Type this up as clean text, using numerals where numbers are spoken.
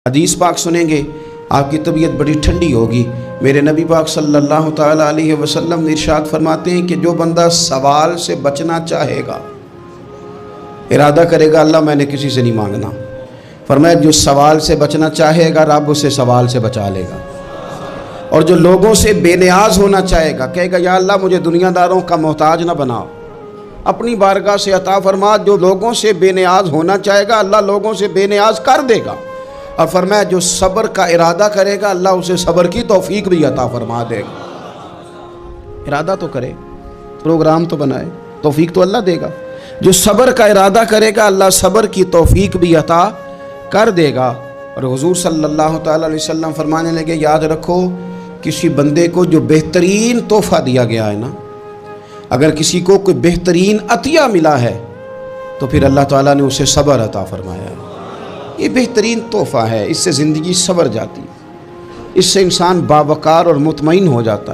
حدیث پاک سنیں گے آپ کی طبیعت بڑی ٹھنڈی ہوگی۔ میرے نبی پاک صلی اللہ تعالیٰ علیہ وسلم ارشاد فرماتے ہیں کہ جو بندہ سوال سے بچنا چاہے گا، ارادہ کرے گا اللہ میں نے کسی سے نہیں مانگنا، فرمایا جو سوال سے بچنا چاہے گا رب اسے سوال سے بچا لے گا۔ اور جو لوگوں سے بے نیاز ہونا چاہے گا، کہے گا یا اللہ مجھے دنیا داروں کا محتاج نہ بناؤ، اپنی بارگاہ سے عطا فرما۔ جو لوگوں سے بے نیاز ہونا چاہے گا اللہ لوگوں سے بے نیاز کر دے گا۔ اور فرمایا جو صبر کا ارادہ کرے گا اللہ اسے صبر کی توفیق بھی عطا فرما دے گا۔ ارادہ تو کرے، پروگرام تو بنائے، توفیق تو اللہ دے گا۔ جو صبر کا ارادہ کرے گا اللہ صبر کی توفیق بھی عطا کر دے گا۔ اور حضور صلی اللہ تعالیٰ علیہ وسلم فرمانے لگے یاد رکھو کسی بندے کو جو بہترین تحفہ دیا گیا ہے نا، اگر کسی کو کوئی بہترین عطیہ ملا ہے تو پھر اللہ تعالیٰ نے اسے صبر عطا فرمایا ہے۔ یہ بہترین تحفہ ہے، اس سے زندگی سنور جاتی ہے، اس سے انسان باوقار اور مطمئن ہو جاتا ہے۔